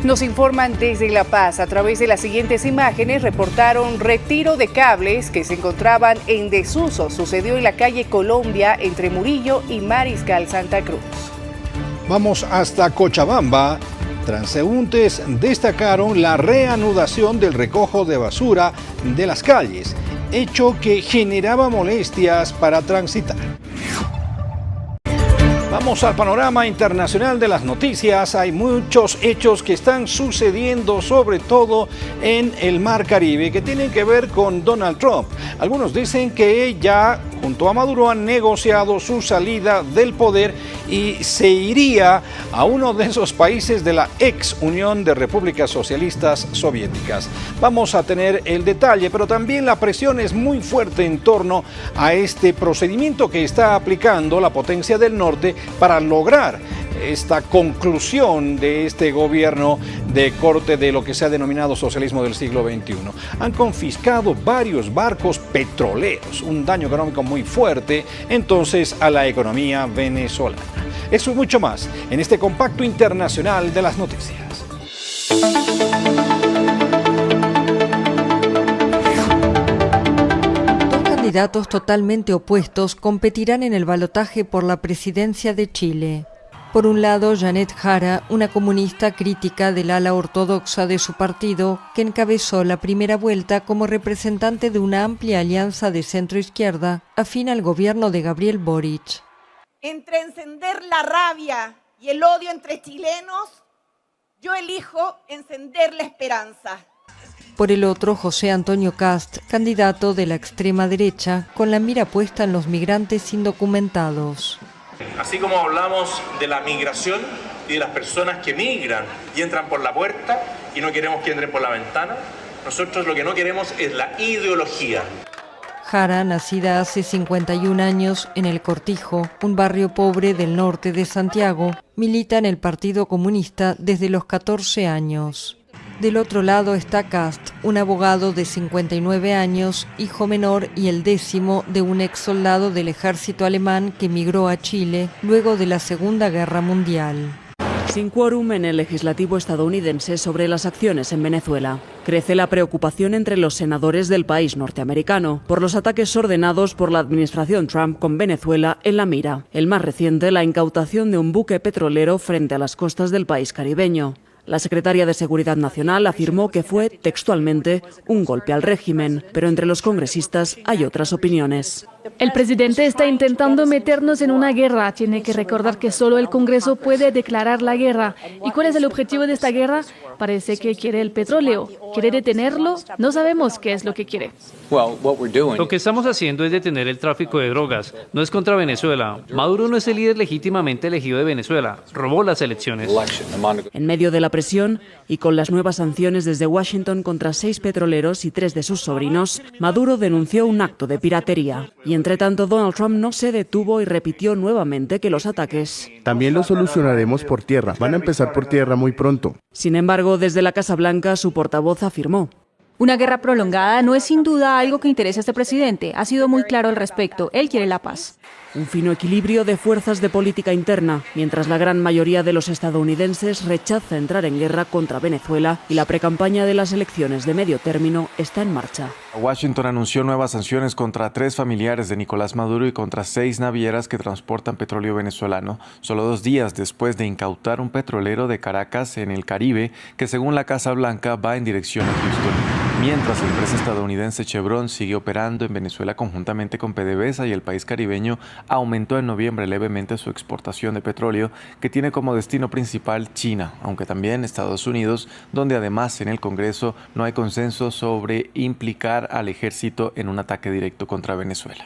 Nos informan desde La Paz. A través de las siguientes imágenes reportaron retiro de cables que se encontraban en desuso. Sucedió en la calle Colombia entre Murillo y Mariscal Santa Cruz. Vamos hasta Cochabamba, Transeúntes destacaron la reanudación del recojo de basura de las calles, hecho que generaba molestias para transitar. Vamos al panorama internacional de las noticias. Hay muchos hechos que están sucediendo, sobre todo en el Mar Caribe, que tienen que ver con Donald Trump. Algunos dicen que ya, junto a Maduro, han negociado su salida del poder y se iría a uno de esos países de la ex Unión de Repúblicas Socialistas Soviéticas. Vamos a tener el detalle, pero también la presión es muy fuerte en torno a este procedimiento que está aplicando la potencia del norte para lograr esta conclusión de este gobierno de corte de lo que se ha denominado socialismo del siglo XXI. Han confiscado varios barcos petroleros, un daño económico muy fuerte entonces a la economía venezolana. Eso y mucho más en este compacto internacional de las noticias. Candidatos totalmente opuestos competirán en el balotaje por la presidencia de Chile. Por un lado, Janet Jara, una comunista crítica del ala ortodoxa de su partido, que encabezó la primera vuelta como representante de una amplia alianza de centro-izquierda afín al gobierno de Gabriel Boric. Entre encender la rabia y el odio entre chilenos, yo elijo encender la esperanza. Por el otro, José Antonio Kast, candidato de la extrema derecha, con la mira puesta en los migrantes indocumentados. Así como hablamos de la migración y de las personas que migran y entran por la puerta y no queremos que entren por la ventana, nosotros lo que no queremos es la ideología. Jara, nacida hace 51 años en El Cortijo, un barrio pobre del norte de Santiago, milita en el Partido Comunista desde los 14 años. Del otro lado está Kast, un abogado de 59 años, hijo menor y el 10º de un ex soldado del ejército alemán que emigró a Chile luego de la Segunda Guerra Mundial. Sin quórum en el legislativo estadounidense sobre las acciones en Venezuela. Crece la preocupación entre los senadores del país norteamericano por los ataques ordenados por la administración Trump con Venezuela en la mira. El más reciente, la incautación de un buque petrolero frente a las costas del país caribeño. La secretaria de Seguridad Nacional afirmó que fue, textualmente, un golpe al régimen, pero entre los congresistas hay otras opiniones. El presidente está intentando meternos en una guerra. Tiene que recordar que solo el Congreso puede declarar la guerra. ¿Y cuál es el objetivo de esta guerra? Parece que quiere el petróleo. ¿Quiere detenerlo? No sabemos qué es lo que quiere. Lo que estamos haciendo es detener el tráfico de drogas. No es contra Venezuela. Maduro no es el líder legítimamente elegido de Venezuela. Robó las elecciones. En medio de la presión y con las nuevas sanciones desde Washington contra 6 petroleros y 3 de sus sobrinos, Maduro denunció un acto de piratería. Y entre tanto, Donald Trump no se detuvo y repitió nuevamente que los ataques también los solucionaremos por tierra. Van a empezar por tierra muy pronto. Sin embargo, desde la Casa Blanca, su portavoz afirmó: una guerra prolongada no es sin duda algo que interese a este presidente. Ha sido muy claro al respecto. Él quiere la paz. Un fino equilibrio de fuerzas de política interna, mientras la gran mayoría de los estadounidenses rechaza entrar en guerra contra Venezuela y la precampaña de las elecciones de medio término está en marcha. Washington anunció nuevas sanciones contra 3 familiares de Nicolás Maduro y contra 6 navieras que transportan petróleo venezolano, solo 2 días después de incautar un petrolero de Caracas en el Caribe que, según la Casa Blanca, va en dirección a Houston. Mientras la empresa estadounidense Chevron sigue operando en Venezuela conjuntamente con PDVSA y el país caribeño aumentó en noviembre levemente su exportación de petróleo, que tiene como destino principal China, aunque también Estados Unidos, donde además en el Congreso no hay consenso sobre implicar al ejército en un ataque directo contra Venezuela.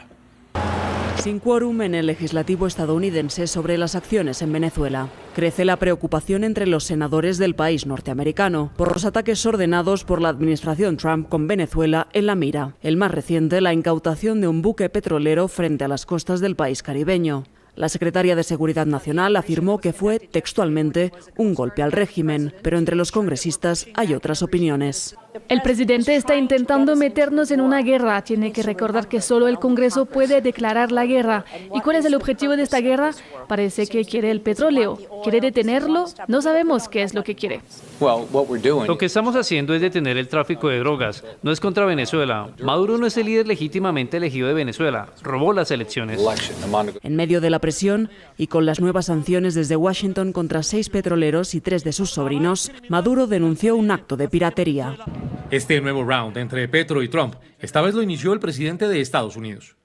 Sin quórum en el legislativo estadounidense sobre las acciones en Venezuela. Crece la preocupación entre los senadores del país norteamericano por los ataques ordenados por la administración Trump con Venezuela en la mira. El más reciente, la incautación de un buque petrolero frente a las costas del país caribeño. La secretaria de Seguridad Nacional afirmó que fue, textualmente, un golpe al régimen, pero entre los congresistas hay otras opiniones. El presidente está intentando meternos en una guerra. Tiene que recordar que solo el Congreso puede declarar la guerra. ¿Y cuál es el objetivo de esta guerra? Parece que quiere el petróleo. ¿Quiere detenerlo? No sabemos qué es lo que quiere. Lo que estamos haciendo es detener el tráfico de drogas. No es contra Venezuela. Maduro no es el líder legítimamente elegido de Venezuela. Robó las elecciones. En medio de la presión y con las nuevas sanciones desde Washington contra 6 petroleros y 3 de sus sobrinos, Maduro denunció un acto de piratería. Este nuevo round entre Petro y Trump, esta vez lo inició el presidente de Estados Unidos.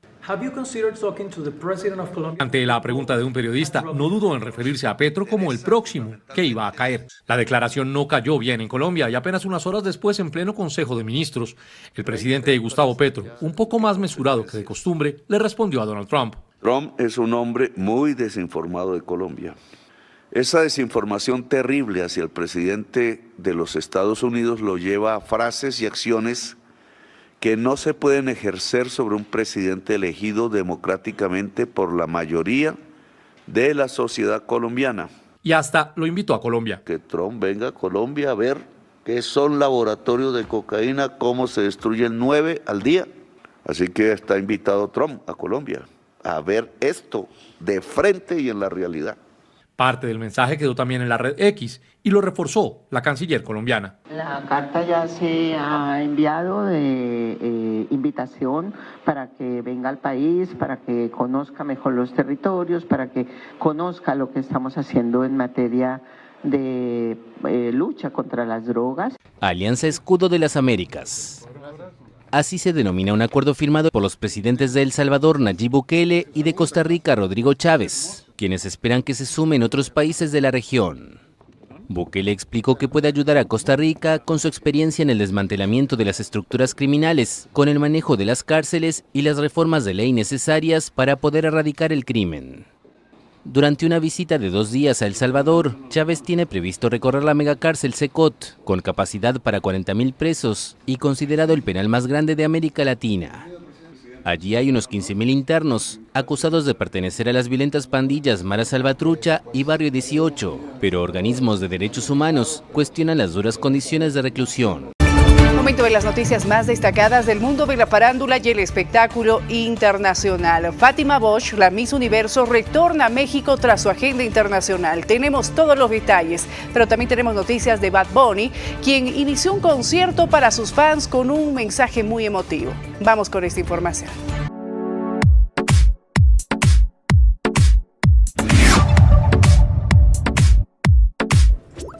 Ante la pregunta de un periodista, no dudó en referirse a Petro como el próximo que iba a caer. La declaración no cayó bien en Colombia y apenas unas horas después, en pleno Consejo de Ministros, el presidente Gustavo Petro, un poco más mesurado que de costumbre, le respondió a Donald Trump. Trump es un hombre muy desinformado de Colombia. Esa desinformación terrible hacia el presidente de los Estados Unidos lo lleva a frases y acciones que no se pueden ejercer sobre un presidente elegido democráticamente por la mayoría de la sociedad colombiana. Y hasta lo invitó a Colombia. Que Trump venga a Colombia a ver qué son laboratorios de cocaína, cómo se destruyen 9 al día. Así que está invitado Trump a Colombia a ver esto de frente y en la realidad. Parte del mensaje quedó también en la red X y lo reforzó la canciller colombiana. La carta ya se ha enviado de invitación para que venga al país, para que conozca mejor los territorios, para que conozca lo que estamos haciendo en materia de lucha contra las drogas. Alianza Escudo de las Américas. Así se denomina un acuerdo firmado por los presidentes de El Salvador, Nayib Bukele, y de Costa Rica, Rodrigo Chávez, quienes esperan que se sumen otros países de la región. Bukele explicó que puede ayudar a Costa Rica con su experiencia en el desmantelamiento de las estructuras criminales, con el manejo de las cárceles y las reformas de ley necesarias para poder erradicar el crimen. Durante una visita de 2 días a El Salvador, Chávez tiene previsto recorrer la megacárcel Secot, con capacidad para 40.000 presos y considerado el penal más grande de América Latina. Allí hay unos 15.000 internos, acusados de pertenecer a las violentas pandillas Mara Salvatrucha y Barrio 18, pero organismos de derechos humanos cuestionan las duras condiciones de reclusión. Momento de las noticias más destacadas del mundo de la farándula y el espectáculo internacional. Fátima Bosch, la Miss Universo, retorna a México tras su agenda internacional. Tenemos todos los detalles, pero también tenemos noticias de Bad Bunny, quien inició un concierto para sus fans con un mensaje muy emotivo. Vamos con esta información.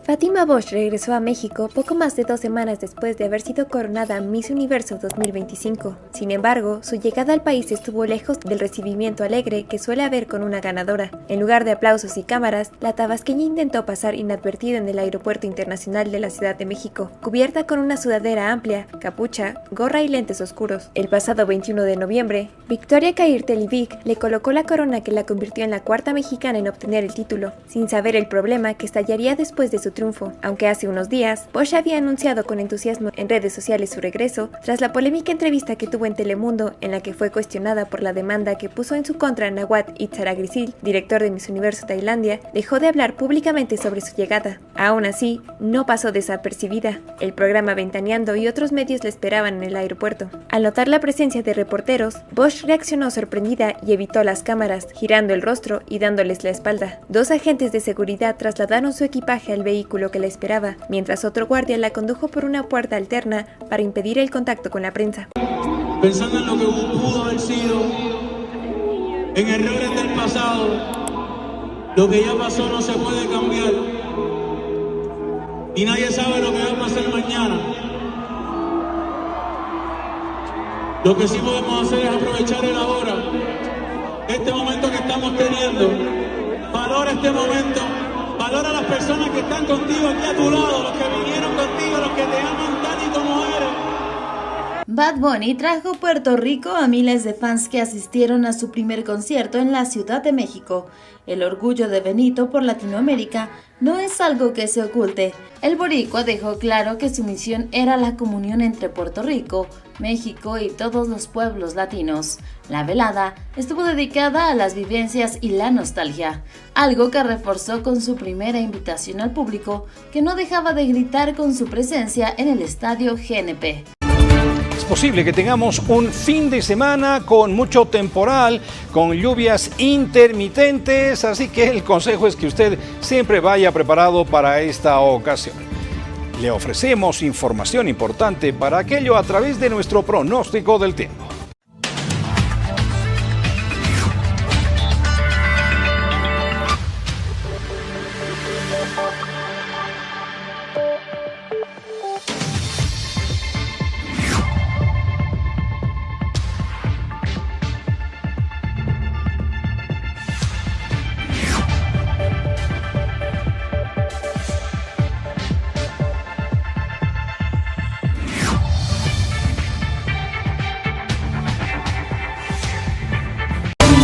Fátima Bosch regresó a México poco más de 2 semanas después de haber sido coronada Miss Universo 2025. Sin embargo, su llegada al país estuvo lejos del recibimiento alegre que suele haber con una ganadora. En lugar de aplausos y cámaras, la tabasqueña intentó pasar inadvertida en el Aeropuerto Internacional de la Ciudad de México, cubierta con una sudadera amplia, capucha, gorra y lentes oscuros. El pasado 21 de noviembre, Victoria Cair-Televic le colocó la corona que la convirtió en la 4ª mexicana en obtener el título, sin saber el problema que estallaría después de su triunfo, aunque hace unos días Bosch había anunciado con entusiasmo en redes sociales su regreso tras la polémica entrevista que tuvo en Telemundo en la que fue cuestionada por la demanda que puso en su contra Nawat Itzaragrisil, director de Miss Universo Tailandia. Dejó de hablar públicamente sobre su llegada. Aún así, no pasó desapercibida. El programa Ventaneando y otros medios la esperaban en el aeropuerto. Al notar la presencia de reporteros, Bosch reaccionó sorprendida y evitó las cámaras, girando el rostro y dándoles la espalda. 2 agentes de seguridad trasladaron su equipaje al vehículo que la esperaba, mientras otro guardia la condujo por una puerta alterna para impedir el contacto con la prensa. Pensando en lo que pudo haber sido, en errores del pasado, lo que ya pasó no se puede cambiar y nadie sabe lo que va a pasar mañana. Lo que sí podemos hacer es aprovechar el ahora, este momento que estamos teniendo. Valora este momento. Valora a las personas que están contigo aquí a tu lado, los que vinieron contigo, los que te aman tal y como eres. Bad Bunny trajo Puerto Rico a miles de fans que asistieron a su primer concierto en la Ciudad de México. El orgullo de Benito por Latinoamérica no es algo que se oculte. El boricua dejó claro que su misión era la comunión entre Puerto Rico, México y todos los pueblos latinos. La velada estuvo dedicada a las vivencias y la nostalgia, algo que reforzó con su primera invitación al público, que no dejaba de gritar con su presencia en el estadio GNP. Es posible que tengamos un fin de semana con mucho temporal, con lluvias intermitentes, así que el consejo es que usted siempre vaya preparado para esta ocasión. Le ofrecemos información importante para aquello a través de nuestro pronóstico del tiempo.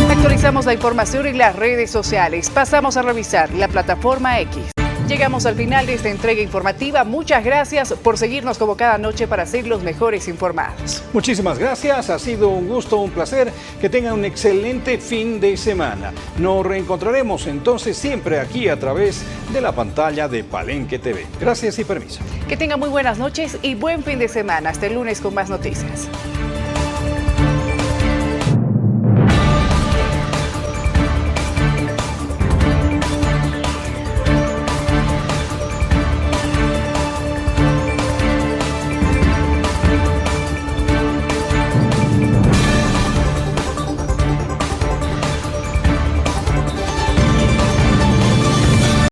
Actualizamos la información en las redes sociales. Pasamos a revisar la plataforma X. Llegamos al final de esta entrega informativa. Muchas gracias por seguirnos como cada noche para ser los mejores informados. Muchísimas gracias. Ha sido un gusto, un placer. Que tengan un excelente fin de semana. Nos reencontraremos entonces siempre aquí a través de la pantalla de Palenque TV. Gracias y permiso. Que tengan muy buenas noches y buen fin de semana. Hasta el lunes con más noticias.